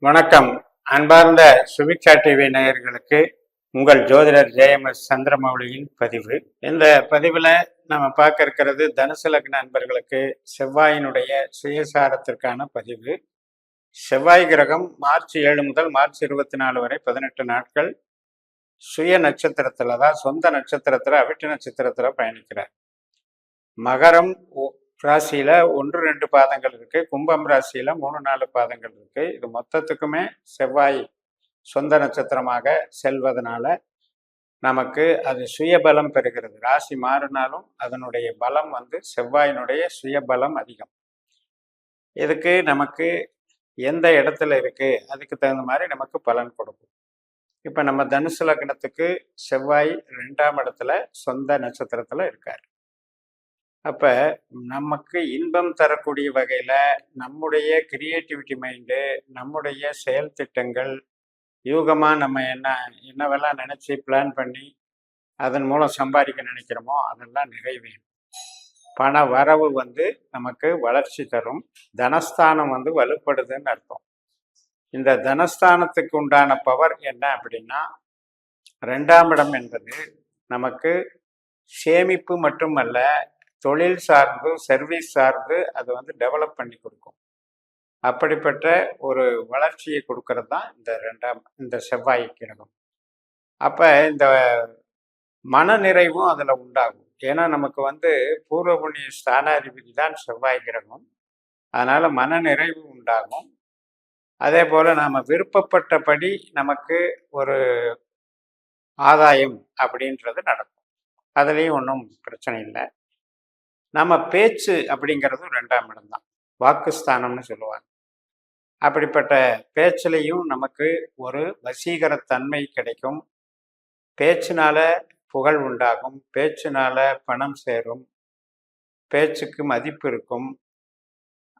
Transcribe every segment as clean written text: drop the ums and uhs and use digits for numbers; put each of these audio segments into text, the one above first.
வணக்கம். அன்பார்ந்த சுபிக்ஷா டிவி நேயர்களுக்கு உங்கள் ஜோதிடர் ஜேஎம்எஸ் சந்திரமௌலியின் பதிவு. இந்த பதிவில் நம்ம பார்க்க இருக்கிறது தனுசு லக்ன அன்பர்களுக்கு செவ்வாயினுடைய சுயசாரத்திற்கான பதிவு. செவ்வாய் கிரகம் மார்ச் 7 முதல் மார்ச் 24 வரை 18 நாட்கள் சுய நட்சத்திரத்தில், அதாவது சொந்த நட்சத்திரத்தில், அவிட்ட நட்சத்திரத்தில் பயணிக்கிறார். மகரம் ராசியில 1-2 பாதங்கள் இருக்கு, கும்பம் ராசியில 3-4 பாதங்கள் இருக்கு. இது மொத்தத்துக்குமே செவ்வாய் சொந்த நட்சத்திரமாக செல்வதனால நமக்கு அது சுயபலம் பெறுகிறது. ராசி மாறினாலும் அதனுடைய பலம் செவ்வாயினுடைய சுயபலம் அதிகம். இதுக்கு நமக்கு எந்த இடத்துல இருக்கு அதுக்கு தகுந்த மாதிரி நமக்கு பலன் கொடுக்கும். இப்ப நம்ம தனுசு லக்னத்துக்கு செவ்வாய் 2ஆம் இடத்துல சொந்த நட்சத்திரத்துல இருக்காரு. அப்ப நமக்கு இன்பம் தரக்கூடிய வகையில நம்முடைய கிரியேட்டிவிட்டி மைண்டு, நம்முடைய செயல் திட்டங்கள், யூகமா நம்ம என்னவெல்லாம் நினைச்சு பிளான் பண்ணி அதன் மூலம் சம்பாதிக்க நினைக்கிறோமோ அதெல்லாம் நிறைவேறும். பண வரவு நமக்கு வளர்ச்சி தரும். தனஸ்தானம் வலுப்படுதுன்னு அர்த்தம். இந்த தனஸ்தானத்துக்கு உண்டான பவர் என்ன அப்படின்னா, 2ஆம் இடம் என்பது நமக்கு சேமிப்பு மட்டுமல்ல, தொழில் சார்ந்து, சர்வீஸ் சார்ந்து அது டெவலப் பண்ணி கொடுக்கும். அப்படிப்பட்ட ஒரு வளர்ச்சியை கொடுக்கறது தான் இந்த செவ்வாய் கிரகம். அப்ப இந்த மன நிறைவும் அதுல உண்டாகும். ஏன்னா நமக்கு பூர்வ புண்ணிய ஸ்தானாதிபதி தான் செவ்வாய் கிரகம். அதனால மன நிறைவு உண்டாகும். அதே போல நாம விருப்பப்பட்டபடி நமக்கு ஒரு ஆதாயம் அப்படின்றது நடக்கும். அதுலேயும் ஒன்றும் பிரச்சனை இல்லை. நம்ம பேச்சு அப்படிங்கிறது 2ஆம் இடம் தான், வாக்குஸ்தானம்னு சொல்லுவாங்க. அப்படிப்பட்ட பேச்சிலையும் நமக்கு ஒரு வசீகரத்தன்மை கிடைக்கும். பேச்சினால புகழ் உண்டாகும், பேச்சினால பணம் சேரும், பேச்சுக்கு மதிப்பு இருக்கும்.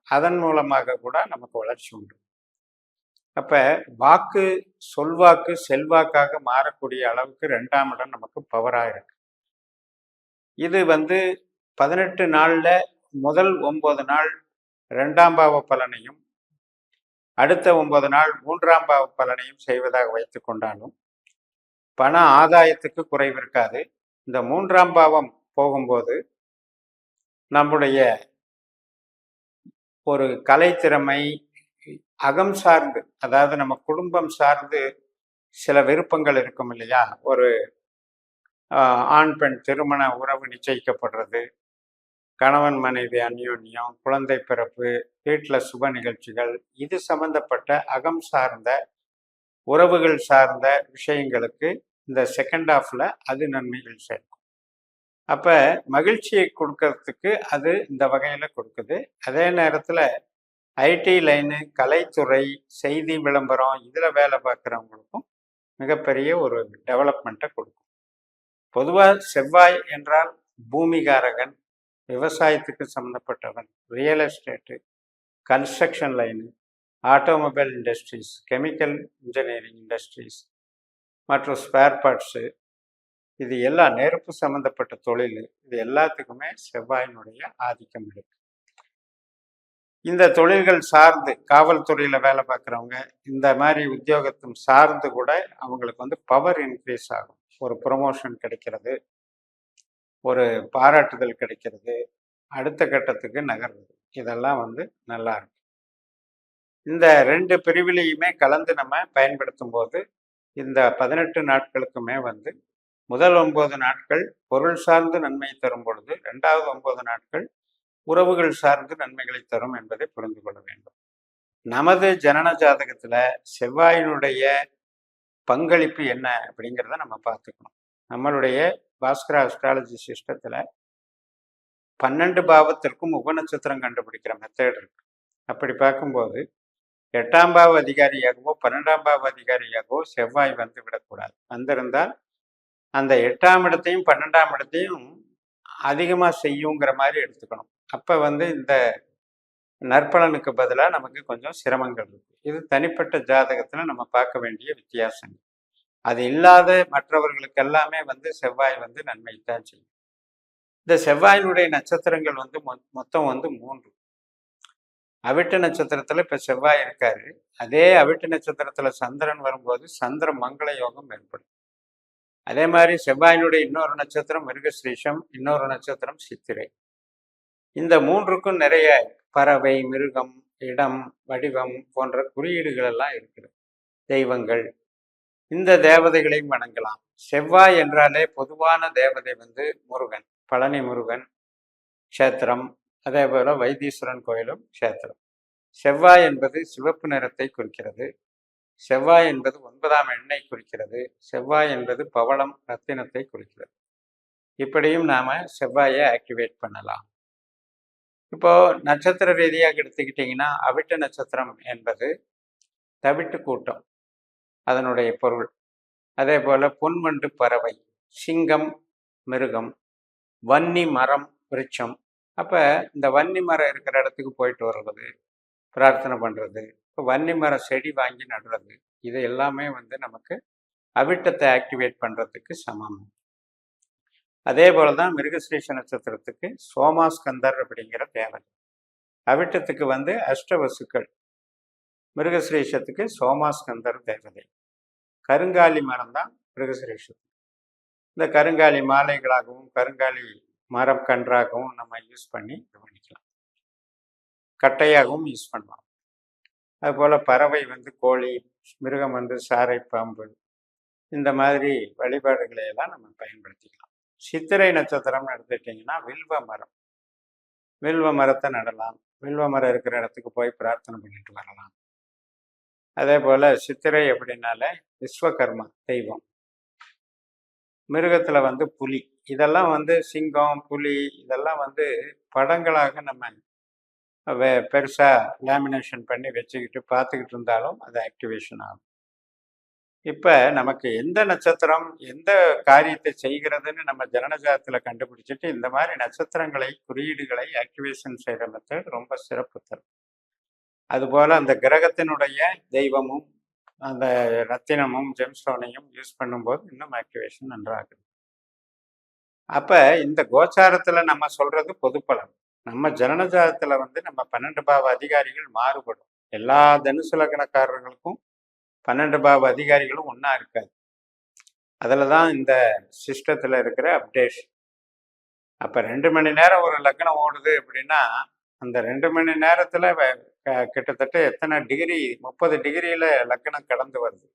அதன் மூலமாக கூட நமக்கு வளர்ச்சி உண்டு. அப்ப வாக்கு, சொல்வாக்கு செல்வாக்காக மாறக்கூடிய அளவுக்கு 2ஆம் இடம் நமக்கு பவரா இருக்கு. இது 18 நாள்ல முதல் 9 நாள் 2ஆம் பாவ பலனையும், அடுத்த 9 நாள் 3ஆம் பாவ பலனையும் செய்வதாக வைத்து கொண்டாலும் பண ஆதாயத்துக்கு குறைவு இருக்காது. இந்த 3ஆம் பாவம் போகும்போது நம்முடைய ஒரு கலைத்திறமை, அகம் சார்ந்து, அதாவது நம்ம குடும்பம் சார்ந்து சில விருப்பங்கள் இருக்கும் இல்லையா? ஒரு ஆண் பெண் திருமண உறவு நிச்சயிக்கப்படுறது, கணவன் மனைவி அந்யோன்யம், குழந்தை பிறப்பு, வீட்டில் சுப நிகழ்ச்சிகள், இது சம்பந்தப்பட்ட அகம் சார்ந்த உறவுகள் சார்ந்த விஷயங்களுக்கு இந்த செகண்ட் ஹாஃப்ல அது நன்மைகள் சேர்க்கும். அப்ப மகிழ்ச்சியை கொடுக்கறதுக்கு அது இந்த வகையில கொடுக்குது. அதே நேரத்துல ஐடி லைனு, கலைத்துறை, செய்தி விளம்பரம், இதுல வேலை பார்க்குறவங்களுக்கும் மிகப்பெரிய ஒரு டெவலப்மெண்ட்டை கொடுக்கும். பொதுவாக செவ்வாய் என்றால் பூமிகாரகன், விவசாயத்துக்கு சம்மந்தப்பட்டவன், real estate, construction line, automobile industries, chemical engineering industries மற்றும் ஸ்பேர் பார்ட்ஸு, இது எல்லாம் நெருப்பு சம்மந்தப்பட்ட தொழில், இது எல்லாத்துக்குமே செவ்வாயினுடைய ஆதிக்கம் இருக்கு. இந்த தொழில்கள் சார்ந்து காவல்துறையில் வேலை பார்க்குறவங்க, இந்த மாதிரி உத்தியோகத்தும் சார்ந்து கூட அவங்களுக்கு பவர் இன்க்ரீஸ் ஆகும். ஒரு ப்ரொமோஷன் கிடைக்கிறது, ஒரு பாராட்டுதல் கிடைக்கிறது, அடுத்த கட்டத்துக்கு நகர்வது, இதெல்லாம் நல்லா இருக்கு. இந்த 2 பிரிவிலையுமே கலந்து நம்ம பயன்படுத்தும் போது இந்த 18 நாட்களுக்குமே முதல் 9 நாட்கள் பொருள் சார்ந்து நன்மை தரும் பொழுது, 2வது 9 நாட்கள் உறவுகள் சார்ந்து நன்மைகளை தரும் என்பதை புரிந்து கொள்ள வேண்டும். நமது ஜனன ஜாதகத்துல செவ்வாயினுடைய பங்களிப்பு என்ன அப்படிங்கிறத நம்ம பார்த்துக்கணும். நம்மளுடைய பாஸ்கரா அஸ்ட்ராலஜி சிஸ்டத்துல 12 பாவத்திற்கும் உபநட்சத்திரம் கண்டுபிடிக்கிற மெத்தட் இருக்கு. அப்படி பார்க்கும்போது 8ஆம் பாவ அதிகாரியாகவோ 12ஆம் பாவ அதிகாரியாகவோ செவ்வாய் விடக்கூடாது. வந்திருந்தால் அந்த 8ஆம் இடத்தையும் 12ஆம் இடத்தையும் அதிகமாக செய்யுங்கிற மாதிரி எடுத்துக்கணும். அப்போ இந்த நற்பலனுக்கு பதிலாக நமக்கு கொஞ்சம் சிரமங்கள் இருக்கு. இது தனிப்பட்ட ஜாதகத்தில் நம்ம பார்க்க வேண்டிய வித்தியாசங்கள். அது இல்லாத மற்றவர்களுக்கு எல்லாமே செவ்வாய் நன்மை தான் செய்யும். இந்த செவ்வாயினுடைய நட்சத்திரங்கள் மொத்தம் 3. அவிட்ட நட்சத்திரத்துல இப்ப செவ்வாய் இருக்காரு. அதே அவிட்ட நட்சத்திரத்துல சந்திரன் வரும்போது சந்திர மங்கள யோகம் ஏற்படும். அதே மாதிரி செவ்வாயினுடைய இன்னொரு நட்சத்திரம் மிருகஸ்ரீஷம், இன்னொரு நட்சத்திரம் சித்திரை. இந்த மூன்றுக்கும் நிறைய பறவை, மிருகம், இடம், வடிவம் போன்ற குறியீடுகள் எல்லாம் இருக்குது. தெய்வங்கள், இந்த தேவதைகளையும் வணங்கலாம். செவ்வாய் என்றாலே பொதுவான தேவதை வந்து முருகன், பழனி முருகன் க்ஷேத்திரம், அதே போல வைத்தீஸ்வரன் கோயிலும் க்ஷேத்திரம். செவ்வாய் என்பது சிவப்பு நிறத்தை குறிக்கிறது. செவ்வாய் என்பது 9ஆம் எண்ணை குறிக்கிறது. செவ்வாய் என்பது பவளம் ரத்தினத்தை குறிக்கிறது. இப்படியும் நாம செவ்வாயை ஆக்டிவேட் பண்ணலாம். இப்போ நட்சத்திர ரீதியாக எடுத்துக்கிட்டீங்கன்னா அவிட்ட நட்சத்திரம் என்பது தவிட்டு கூட்டம், அதனுடைய பொருள். அதே போல பொன்வண்டு பறவை, சிங்கம் மிருகம், வன்னி மரம் விருட்சம். அப்ப இந்த வன்னி மரம் இருக்கிற இடத்துக்கு போயிட்டு வர்றது, பிரார்த்தனை பண்றது, இப்போ வன்னி மரம் செடி வாங்கி நடுறது, இது எல்லாமே வந்து நமக்கு அவிட்டத்தை ஆக்டிவேட் பண்றதுக்கு சமம். அதே போலதான் மிருகஸ்ரீஷ நட்சத்திரத்துக்கு சோமாஸ்கந்தர் அப்படிங்கிற தேவதை, அவிட்டத்துக்கு வந்து அஷ்டவசுக்கள், மிருகஸ்ரீஷத்துக்கு சோமாஸ்கந்தர் தேவதை. கருங்காலி மரம் தான் மிருகஸ்ரீஷம். இந்த கருங்காலி மாலைகளாகவும் கருங்காலி மரம் கன்றாகவும் நம்ம யூஸ் பண்ணி இது பண்ணிக்கலாம். கட்டையாகவும் யூஸ் பண்ணலாம். அதுபோல் பறவை வந்து கோழி, மிருகம் வந்து சாரை பாம்பு, இந்த மாதிரி வழிபாடுகளை எல்லாம் நம்ம பயன்படுத்திக்கலாம். சித்திரை நட்சத்திரம்னு எடுத்துக்கிட்டிங்கன்னா வில்வ மரம், வில்வ மரத்தை நடலாம். வில்வ மரம் இருக்கிற இடத்துக்கு போய் பிரார்த்தனை பண்ணிட்டு வரலாம். அதே போல் சித்திரை அப்படின்னாலே விஸ்வகர்மா தெய்வம். மிருகத்தில் வந்து புலி, இதெல்லாம் வந்து சிங்கம், புலி, இதெல்லாம் வந்து படங்களாக நம்ம பெருசாக லேமினேஷன் பண்ணி வச்சுக்கிட்டு பார்த்துக்கிட்டு இருந்தாலும் அது ஆக்டிவேஷன் ஆகும். இப்போ நமக்கு எந்த நட்சத்திரம் எந்த காரியத்தை செய்கிறதுன்னு நம்ம ஜனனஜாதத்தில் கண்டுபிடிச்சிட்டு இந்த மாதிரி நட்சத்திரங்களை குறியீடுகளை ஆக்டிவேஷன் செய்கிற மெத்தட் ரொம்ப சிறப்பு தரும். அதுபோல் அந்த கிரகத்தினுடைய தெய்வமும் அந்த ரத்தினமும் ஜெம்ஸ்டோனையும் யூஸ் பண்ணும்போது இன்னும் ஆக்டிவேஷன் நன்றாகுது. அப்போ இந்த கோச்சாரத்தில் நம்ம சொல்றது பொது பலன். நம்ம ஜனனஜாதத்துல வந்து நம்ம 12 பாவ அதிகாரிகள் மாறுபடும். எல்லா தனுசு லக்னக்காரர்களுக்கும் 12 பாவ அதிகாரிகளும் ஒன்றா இருக்காது. அதில் தான் இந்த சிஸ்டத்தில் இருக்கிற அப்டேஷன். அப்போ 2 மணி நேரம் ஒரு லக்னம் ஓடுது அப்படின்னா அந்த 2 மணி நேரத்தில் கிட்டத்தட்ட எத்தனை டிகிரி, 30 டிகிரியில் லக்னம் கடந்து வருது.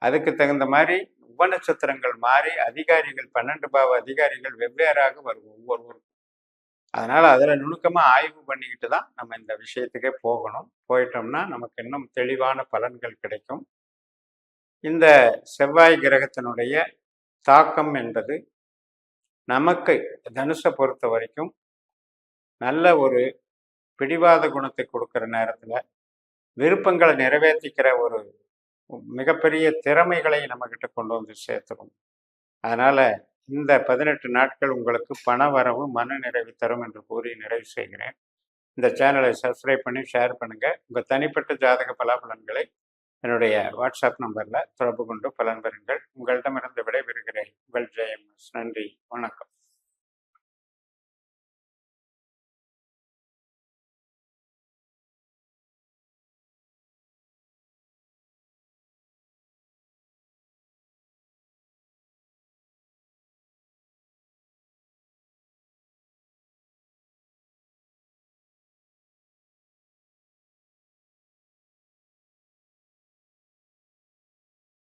அதுக்கு தகுந்த மாதிரி உபநட்சத்திரங்கள் மாறி அதிகாரிகள் 12 பாவ அதிகாரிகள் வெவ்வேறாக வரும் ஒவ்வொருவருக்கும். அதனால் அதில் நுணுக்கமாக ஆய்வு பண்ணிக்கிட்டு தான் நம்ம இந்த விஷயத்துக்கே போகணும். போயிட்டோம்னா நமக்கு இன்னும் தெளிவான பலன்கள் கிடைக்கும். இந்த செவ்வாய் கிரகத்தினுடைய தாக்கம் என்பது நமக்கு தனுஷை பொறுத்த வரைக்கும் நல்ல ஒரு பிடிவாத குணத்தை கொடுக்குற நேரத்தில் விருப்பங்களை நிறைவேற்றிக்கிற ஒரு மிகப்பெரிய திறமைகளை நம்மக்கிட்ட கொண்டு வந்து சேர்த்துடும். அதனால் இந்த 18 நாட்கள் உங்களுக்கு பண வரவு மன நிறைவு தரும் என்று கூறி நிறைவு செய்கிறேன். இந்த சேனலை சப்ஸ்கிரைப் பண்ணி ஷேர் பண்ணுங்கள். உங்கள் தனிப்பட்ட ஜாதக பலாபலன்களை என்னுடைய வாட்ஸ்அப் நம்பரில் தொடர்பு கொண்டு பலன் பெறுங்கள். உங்களிடமிருந்து விடைபெறுகிறேன். உங்கள் ஜெயம்எஸ். நன்றி, வணக்கம்.